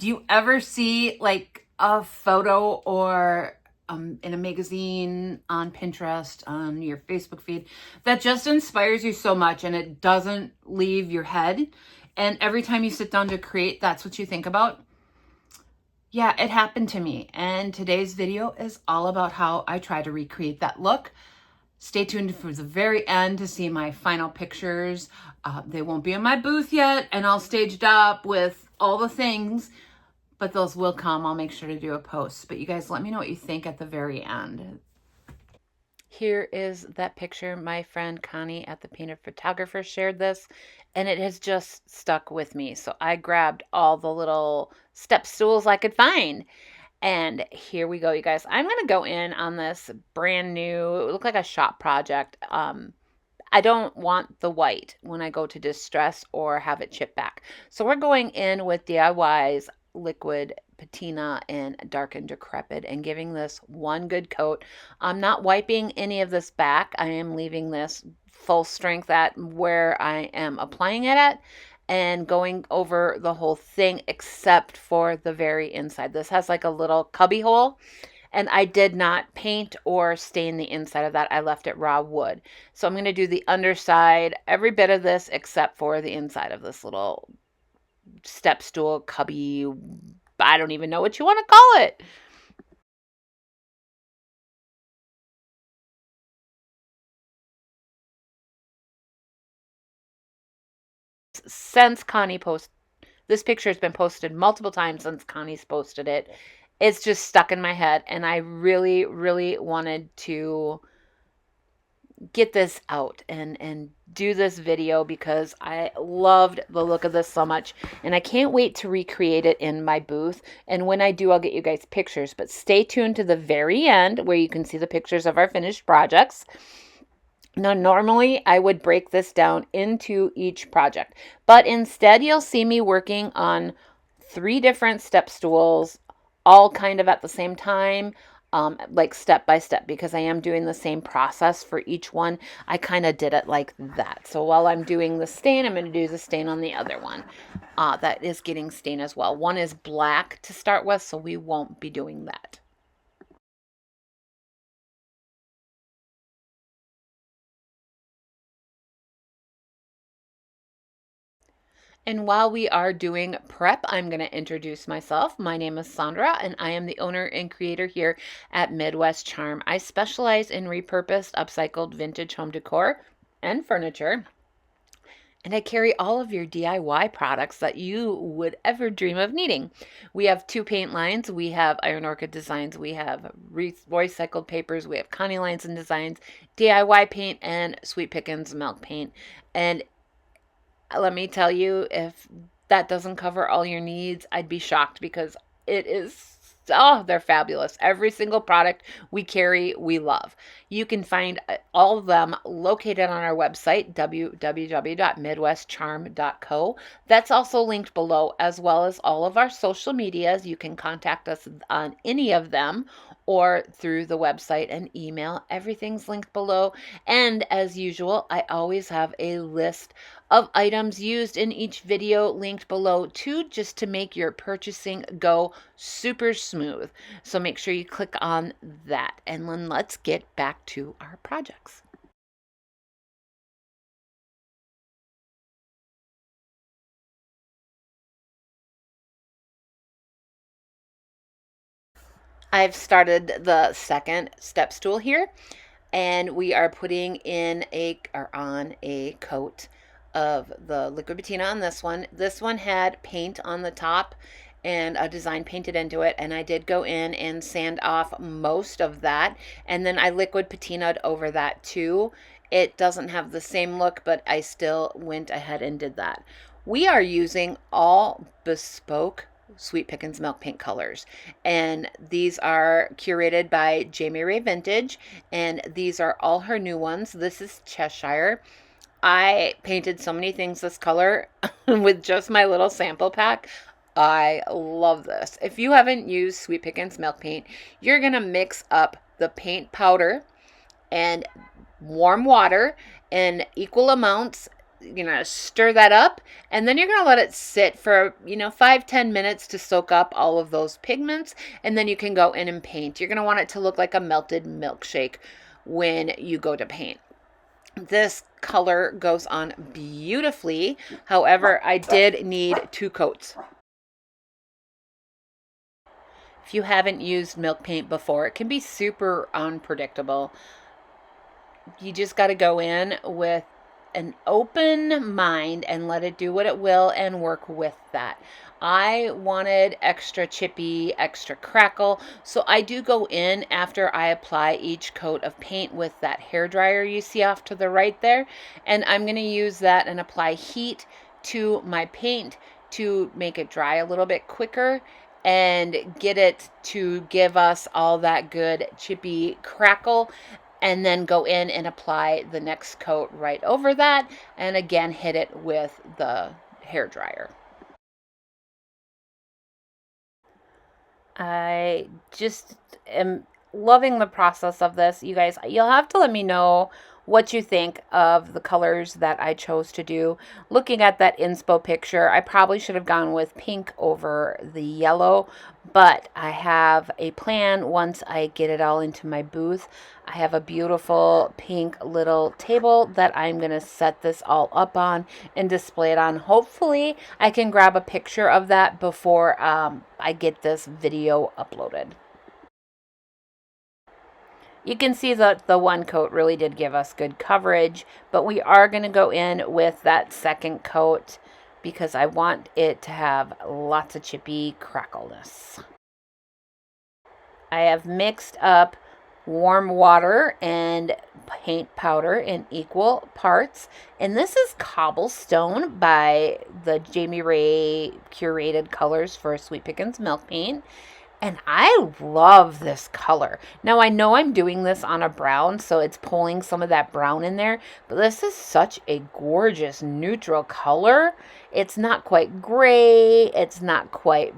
Do you ever see like a photo or in a magazine, on Pinterest, on your Facebook feed, that just inspires you so much and it doesn't leave your head? And every time you sit down to create, that's what you think about? Yeah, it happened to me. And today's video is all about how I try to recreate that look. Stay tuned for the very end to see my final pictures. They won't be in my booth yet and all staged up with all the things, but those will come. I'll make sure to do a post. But you guys, let me know what you think at the very end. Here is that picture. My friend Connie at the Painted Photographer shared this, and it has just stuck with me. So I grabbed all the little step stools I could find. And here we go, you guys. I'm going to go in on this brand new, it looked like a shop project. I don't want the white when I go to distress or have it chipped back. So we're going in with DIY's liquid patina in dark and decrepit and giving this one good coat. I'm not wiping any of this back. I am leaving this full strength at where I am applying it at and going over the whole thing except for the very inside. This has like a little cubby hole, and I did not paint or stain the inside of that. I left it raw wood. So I'm going to do the underside, every bit of this except for the inside of this little step stool, cubby, I don't even know what you want to call it. Since Connie posted, this picture has been posted multiple times since Connie's posted it. It's just stuck in my head, and I really, really wanted to get this out and do this video because I loved the look of this so much, and I can't wait to recreate it in my booth. And when I do, I'll get you guys pictures, but stay tuned to the very end where you can see the pictures of our finished projects. Now, normally I would break this down into each project, but instead you'll see me working on 3 different step stools, all kind of at the same time, like step by step, because I am doing the same process for each one. I kind of did it like that. So while I'm doing the stain, I'm going to do the stain on the other one. That is getting stain as well. One is black to start with, so we won't be doing that. And while we are doing prep, I'm going to introduce myself. My name is Sandra, and I am the owner and creator here at Midwest Charm. I specialize in repurposed, upcycled vintage home decor and furniture. And I carry all of your DIY products that you would ever dream of needing. We have 2 paint lines. We have Iron Orchid Designs. We have recycled papers. We have Connie Lines and Designs, DIY paint, and Sweet Pickins milk paint. And let me tell you, if that doesn't cover all your needs, I'd be shocked because it is, oh, they're fabulous. Every single product we carry, we love. You can find all of them located on our website, www.midwestcharm.co. That's also linked below, as well as all of our social medias. You can contact us on any of them or through the website and email. Everything's linked below. And as usual, I always have a list of items used in each video linked below too, just to make your purchasing go super smooth. So make sure you click on that, and then let's get back to our projects. I've started the second step stool here, and we are putting in on a coat of the liquid patina on this one. This one had paint on the top and a design painted into it, and I did go in and sand off most of that, and then I liquid patinaed over that too. It doesn't have the same look, but I still went ahead and did that. We are using all bespoke Sweet Pickins milk paint colors, and these are curated by Jamie Ray Vintage, and these are all her new ones. This is Cheshire. I painted so many things this color with just my little sample pack. I love this. If you haven't used Sweet Pickins milk paint, you're gonna mix up the paint powder and warm water in equal amounts You're going to stir that up, and then you're going to let it sit for, 5-10 minutes to soak up all of those pigments, and then you can go in and paint. You're going to want it to look like a melted milkshake when you go to paint. This color goes on beautifully. However, I did need 2 coats. If you haven't used milk paint before, it can be super unpredictable. You just got to go in with an open mind and let it do what it will and work with that. I wanted extra chippy, extra crackle, so I do go in after I apply each coat of paint with that hair dryer you see off to the right there, and I'm going to use that and apply heat to my paint to make it dry a little bit quicker and get it to give us all that good chippy crackle, and then go in and apply the next coat right over that, and again hit it with the hair dryer. I just am loving the process of this. You guys, you'll have to let me know what you think of the colors that I chose to do. Looking at that inspo picture, I probably should have gone with pink over the yellow, but I have a plan once I get it all into my booth. I have a beautiful pink little table that I'm going to set this all up on and display it on. Hopefully, I can grab a picture of that before I get this video uploaded. You can see that the one coat really did give us good coverage, but we are going to go in with that second coat because I want it to have lots of chippy crackleness. I have mixed up warm water and paint powder in equal parts, and this is Cobblestone by the Jamie Ray Curated colors for Sweet Pickins Milk Paint. And I love this color. Now, I know I'm doing this on a brown, so it's pulling some of that brown in there. But this is such a gorgeous neutral color. It's not quite gray. It's not quite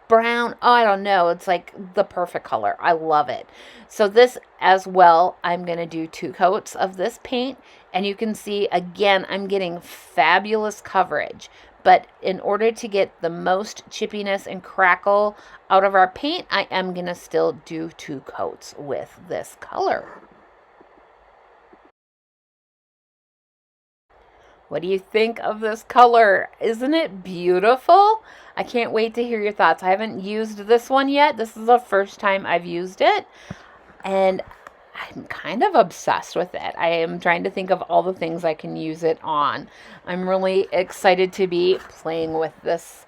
brown. Oh, I don't know. It's like the perfect color. I love it. So this as well, I'm going to do 2 coats of this paint. And you can see, again, I'm getting fabulous coverage. But in order to get the most chippiness and crackle out of our paint, I am going to still do 2 coats with this color. What do you think of this color? Isn't it beautiful? I can't wait to hear your thoughts. I haven't used this one yet. This is the first time I've used it. And I'm kind of obsessed with it. I am trying to think of all the things I can use it on. I'm really excited to be playing with this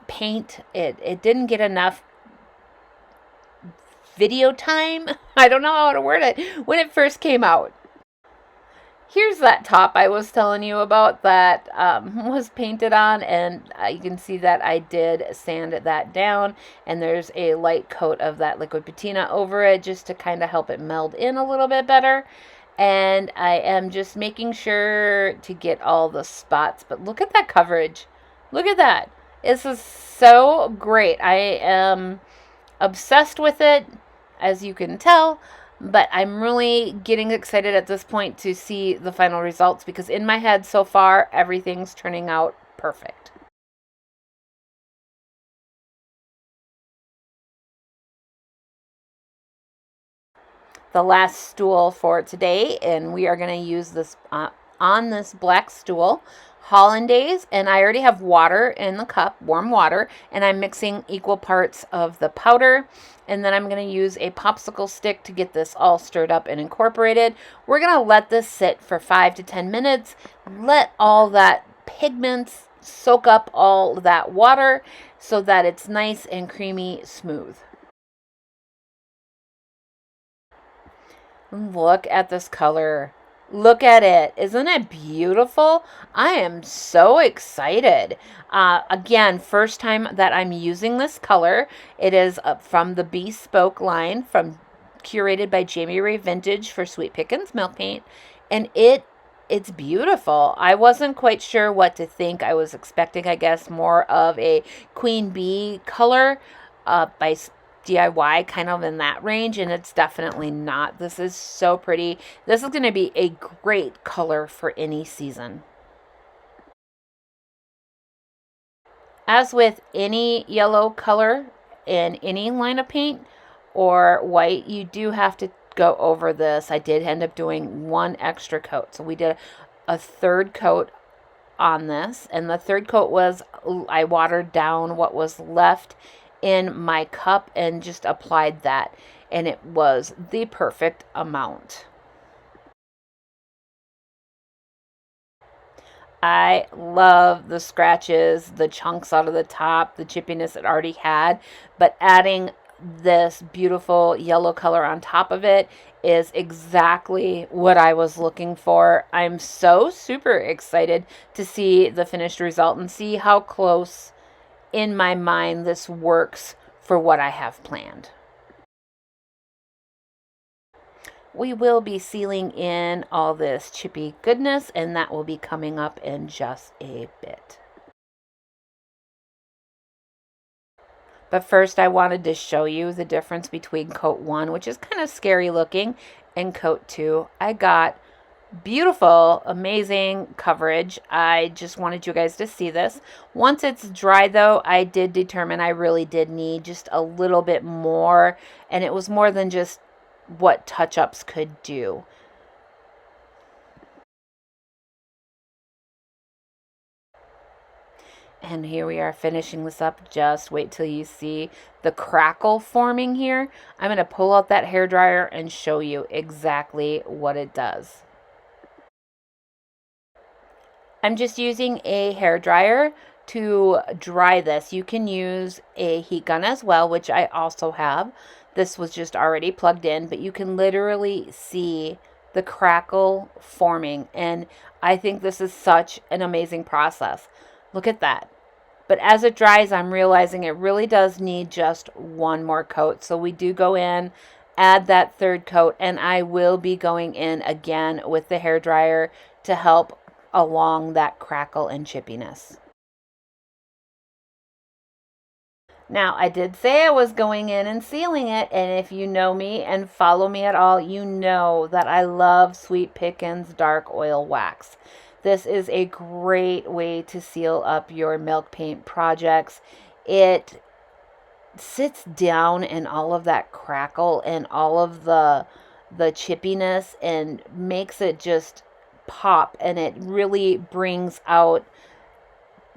paint. It didn't get enough video time. I don't know how to word it when it first came out. Here's that top I was telling you about that was painted on, and you can see that I did sand that down, and there's a light coat of that liquid patina over it just to kind of help it meld in a little bit better. And I am just making sure to get all the spots, but look at that coverage. Look at that. This is so great. I am obsessed with it, as you can tell. But I'm really getting excited at this point to see the final results because in my head so far, everything's turning out perfect. The last stool for today, and we are going to use this on this black stool, hollandaise, and I already have water in the cup, warm water, and I'm mixing equal parts of the powder. And then I'm going to use a popsicle stick to get this all stirred up and incorporated. We're going to let this sit for 5 to 10 minutes. Let all that pigments soak up all that water so that it's nice and creamy smooth. Look at this color. Look at it. Isn't it beautiful? I am so excited. Again, first time that I'm using this color. It is from the Bespoke line, from Curated by Jamie Ray Vintage for Sweet Pickins Milk Paint. And it's beautiful. I wasn't quite sure what to think. I was expecting, I guess, more of a Queen Bee color by DIY, kind of in that range, and it's definitely not. This is so pretty. This is going to be a great color for any season. As with any yellow color in any line of paint or white, you do have to go over this. I did end up doing one extra coat. So we did a third coat on this, and the third coat was I watered down what was left in my cup and just applied that, and it was the perfect amount. I love the scratches, the chunks out of the top, the chippiness it already had, but adding this beautiful yellow color on top of it is exactly what I was looking for. I'm so super excited to see the finished result and see how close in my mind this works for what I have planned. We will be sealing in all this chippy goodness, and that will be coming up in just a bit. But first, I wanted to show you the difference between coat 1, which is kind of scary looking, and coat 2. I got beautiful, amazing coverage. I just wanted you guys to see this. Once it's dry, though, I did determine I really did need just a little bit more, and it was more than just what touch-ups could do. And here we are finishing this up. Just wait till you see the crackle forming here. I'm going to pull out that hairdryer and show you exactly what it does. I'm just using a hairdryer to dry this. You can use a heat gun as well, which I also have. This was just already plugged in, but you can literally see the crackle forming, and I think this is such an amazing process. Look at that. But as it dries, I'm realizing it really does need just one more coat. So we do go in, add that third coat, and I will be going in again with the hairdryer to help along that crackle and chippiness. Now, I did say I was going in and sealing it, and if you know me and follow me at all, you know that I love Sweet Pickins Dark Oil Wax. This is a great way to seal up your milk paint projects. It sits down in all of that crackle and all of the chippiness and makes it just pop, and it really brings out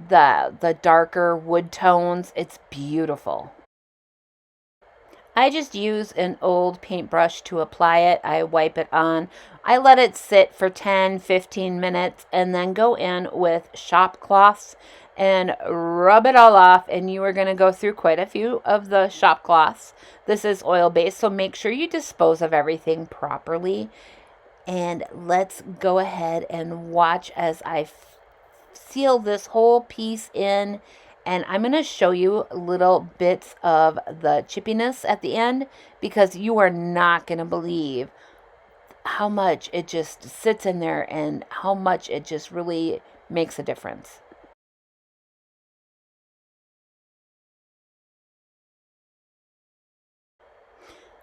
the darker wood tones. It's beautiful. I just use an old paintbrush to apply it. I wipe it on. I let it sit for 10-15 minutes and then go in with shop cloths and rub it all off, and you are going to go through quite a few of the shop cloths. This is oil based, so make sure you dispose of everything properly. And let's go ahead and watch as I seal this whole piece in, and I'm going to show you little bits of the chippiness at the end, because you are not going to believe how much it just sits in there and how much it just really makes a difference.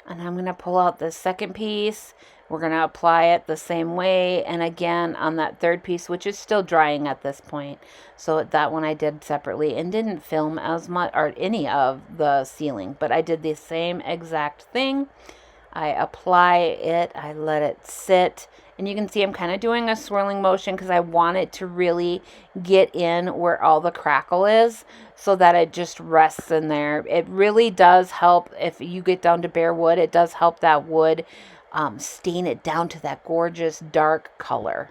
And I'm going to pull out the second piece. We're going to apply it the same way, and again on that third piece, which is still drying at this point. So that one I did separately and didn't film as much or any of the sealing, but I did the same exact thing. I apply it, I let it sit, and you can see I'm kind of doing a swirling motion because I want it to really get in where all the crackle is, so that it just rests in there. It really does help if you get down to bare wood. It does help that wood stain it down to that gorgeous dark color.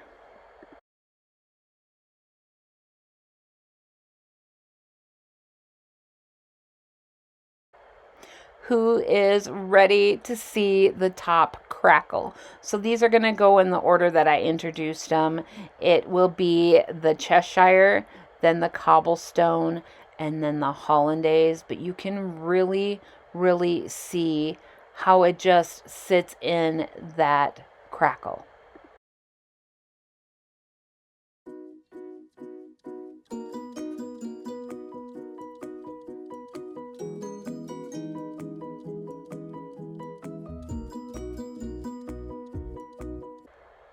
Who is ready to see the top crackle? So these are going to go in the order that I introduced them. It will be the Cheshire, then the cobblestone, and then the hollandaise. But you can really, really see how it just sits in that crackle.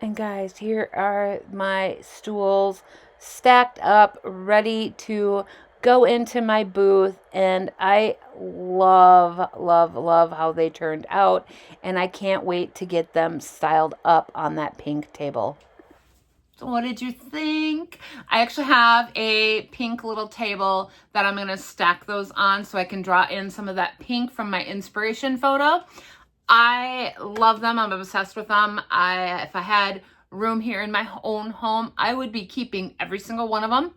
And guys, here are my stools stacked up, ready to go into my booth. And I love, love, love how they turned out. And I can't wait to get them styled up on that pink table. So what did you think? I actually have a pink little table that I'm going to stack those on so I can draw in some of that pink from my inspiration photo. I love them. I'm obsessed with them. If I had room here in my own home, I would be keeping every single one of them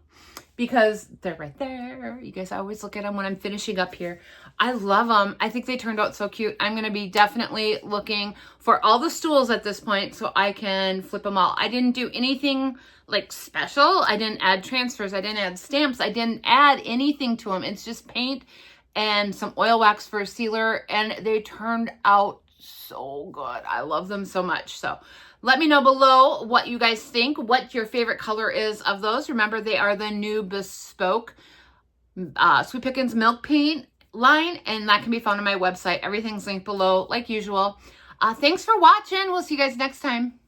because they're right there. You guys always look at them when I'm finishing up here. I love them. I think they turned out so cute. I'm going to be definitely looking for all the stools at this point so I can flip them all. I didn't do anything like special. I didn't add transfers. I didn't add stamps. I didn't add anything to them. It's just paint and some oil wax for a sealer, and they turned out so good. I love them so much. So let me know below what you guys think, what your favorite color is of those. Remember, they are the new bespoke Sweet Pickins milk paint line, and that can be found on my website. Everything's linked below like usual. Thanks for watching. We'll see you guys next time.